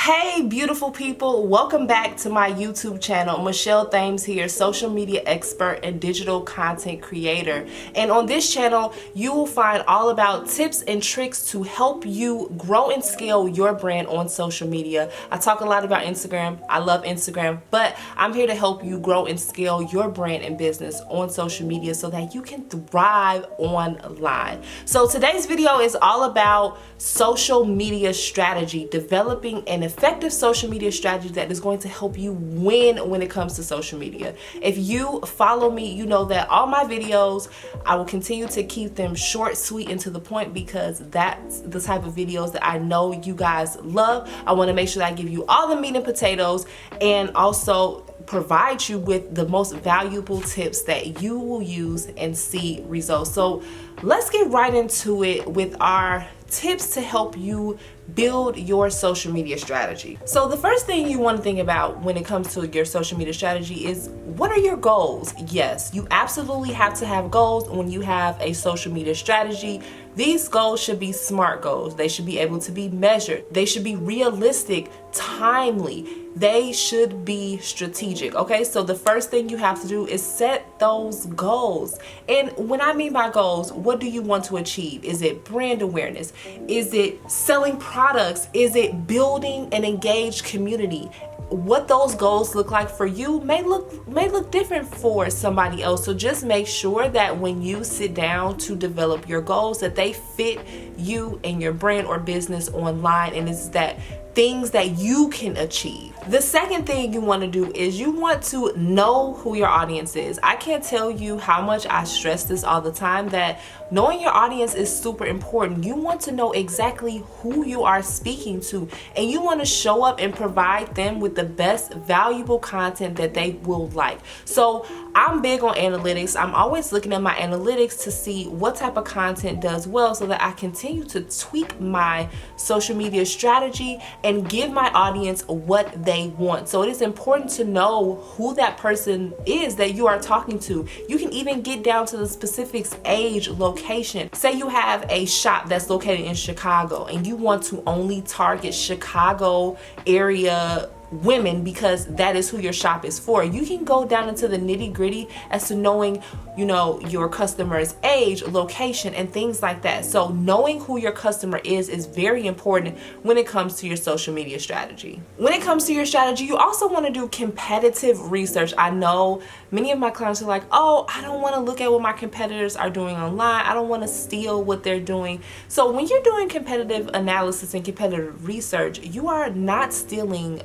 Hey beautiful people, welcome back to my YouTube channel. Michelle Thames here, social media expert and digital content creator. And on this channel, you will find all about tips and tricks to help you grow and scale your brand on social media. I talk a lot about Instagram. I love Instagram, but I'm here to help you grow and scale your brand and business on social media so that you can thrive online. So today's video is all about social media strategy, developing an effective social media strategy that is going to help you win when it comes to social media. If you follow me, you know that all my videos, I will continue to keep them short, sweet, and to the point because that's the type of videos that I know you guys love. I want to make sure that I give you all the meat and potatoes and also provide you with the most valuable tips that you will use and see results. So let's get right into it with our tips to help you build your social media strategy. So the first thing you want to think about when it comes to your social media strategy is, what are your goals? Yes, you absolutely have to have goals when you have a social media strategy. These goals should be SMART goals. They should be able to be measured. They should be realistic, timely. They should be strategic. Okay, so the first thing you have to do is set those goals. And when I mean by goals, what do you want to achieve? Is it brand awareness? Is it selling products? Is it building an engaged community? What those goals look like for you may look different for somebody else. So just make sure that when you sit down to develop your goals, that they fit you and your brand or business online, and it's that things that you can achieve. The second thing you want to do is you want to know who your audience is. I can't tell you how much I stress this all the time, that knowing your audience is super important. You want to know exactly who you are speaking to, and you want to show up and provide them with the best valuable content that they will like. So I'm big on analytics. I'm always looking at my analytics to see what type of content does well so that I continue to tweak my social media strategy and give my audience what they want. So it is important to know who that person is that you are talking to. You can even get down to the specifics: age, location. Say you have a shop that's located in Chicago and you want to only target Chicago area women because that is who your shop is for. You can go down into the nitty-gritty as to knowing, your customer's age, location, and things like that. So knowing who your customer is very important when it comes to your social media strategy. When it comes to your strategy, you also want to do competitive research. I know many of my clients are like, oh, I don't want to look at what my competitors are doing online. I don't want to steal what they're doing. So when you're doing competitive analysis and competitive research, you are not stealing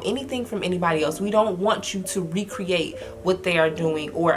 anything from anybody else. We don't want you to recreate what they are doing, or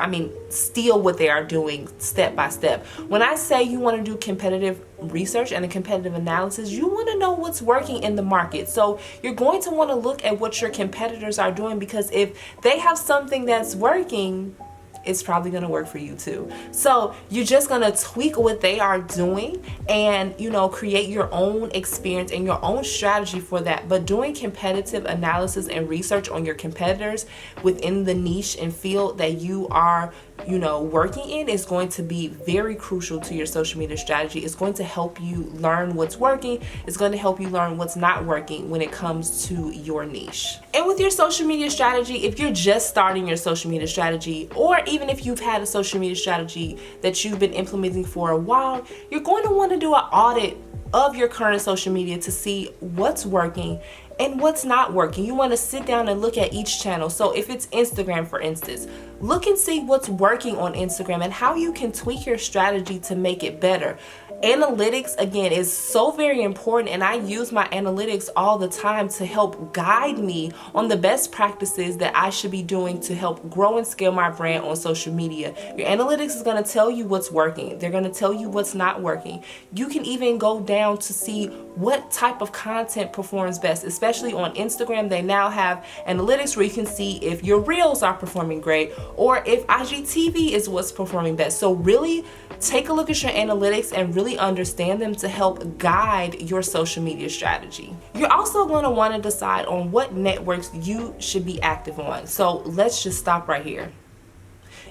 steal what they are doing step by step. When I say you want to do competitive research and a competitive analysis, you want to know what's working in the market. So you're going to want to look at what your competitors are doing, because if they have something that's working, it's probably going to work for you too. So you're just going to tweak what they are doing and, create your own experience and your own strategy for that. But doing competitive analysis and research on your competitors within the niche and field that you are, working in is going to be very crucial to your social media strategy. It's going to help you learn what's working. It's going to help you learn what's not working when it comes to your niche. And with your social media strategy, if you're just starting your social media strategy, or even if you've had a social media strategy that you've been implementing for a while, you're going to want to do an audit of your current social media to see what's working and what's not working. You want to sit down and look at each channel. So if it's Instagram, for instance, look and see what's working on Instagram and how you can tweak your strategy to make it better. Analytics, again, is so very important, and I use my analytics all the time to help guide me on the best practices that I should be doing to help grow and scale my brand on social media. Your analytics is going to tell you what's working. They're going to tell you what's not working. You can even go down to see what type of content performs best, especially on Instagram. They now have analytics where you can see if your reels are performing great or if IGTV is what's performing best. So really take a look at your analytics and really understand them to help guide your social media strategy. You're also going to want to decide on what networks you should be active on. So let's just stop right here.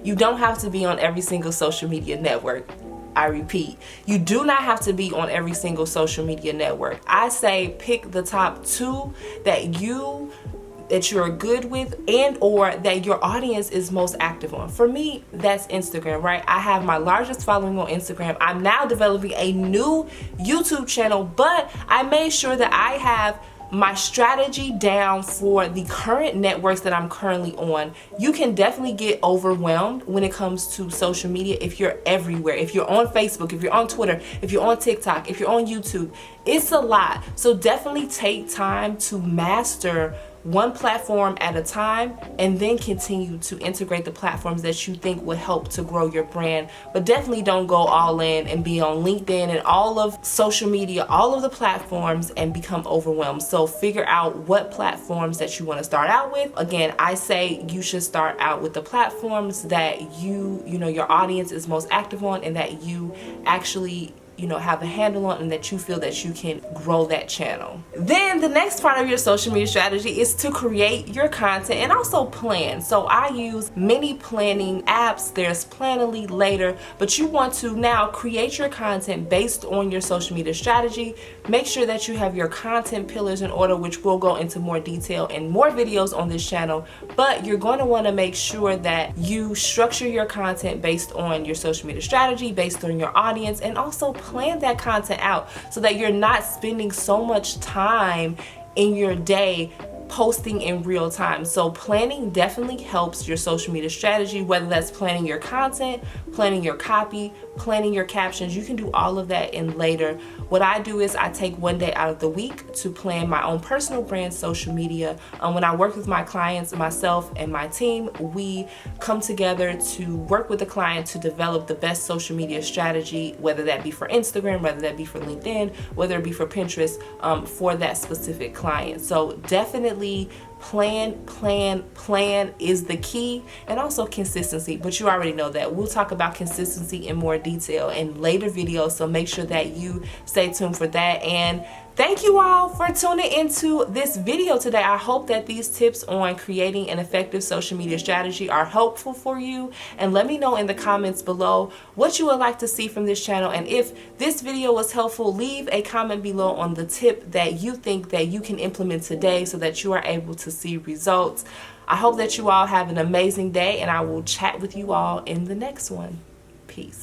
You don't have to be on every single social media network. I repeat, you do not have to be on every single social media network. I say pick the top 2 that you're good with and or that your audience is most active on. For me, that's Instagram, right? I have my largest following on Instagram. I'm now developing a new YouTube channel, but I made sure that I have my strategy down for the current networks that I'm currently on. You can definitely get overwhelmed when it comes to social media if you're everywhere. If you're on Facebook, if you're on Twitter, if you're on TikTok, if you're on YouTube, it's a lot. So definitely take time to master one platform at a time, and then continue to integrate the platforms that you think would help to grow your brand. But definitely don't go all in and be on LinkedIn and all of social media, all of the platforms, and become overwhelmed. So figure out what platforms that you want to start out with. Again, I say you should start out with the platforms that your audience is most active on and that you actually have a handle on, and that you feel that you can grow that channel. Then the next part of your social media strategy is to create your content and also plan. So I use many planning apps. There's Planoly, Later, but you want to now create your content based on your social media strategy. Make sure that you have your content pillars in order, which we'll go into more detail in more videos on this channel. But you're going to want to make sure that you structure your content based on your social media strategy, based on your audience, and also plan that content out so that you're not spending so much time in your day posting in real time. So planning definitely helps your social media strategy, whether that's planning your content, planning your copy, planning your captions. You can do all of that in Later. What I do is I take one day out of the week to plan my own personal brand social media. When I work with my clients, myself and my team, we come together to work with the client to develop the best social media strategy, whether that be for Instagram, whether that be for LinkedIn, whether it be for Pinterest, for that specific client. So definitely plan is the key, and also consistency. But you already know that. We'll talk about consistency in more detail in later videos, so make sure that you stay tuned for that. And thank you all for tuning into this video today. I hope that these tips on creating an effective social media strategy are helpful for you. And let me know in the comments below what you would like to see from this channel. And if this video was helpful, leave a comment below on the tip that you think that you can implement today so that you are able to see results. I hope that you all have an amazing day, and I will chat with you all in the next one. Peace.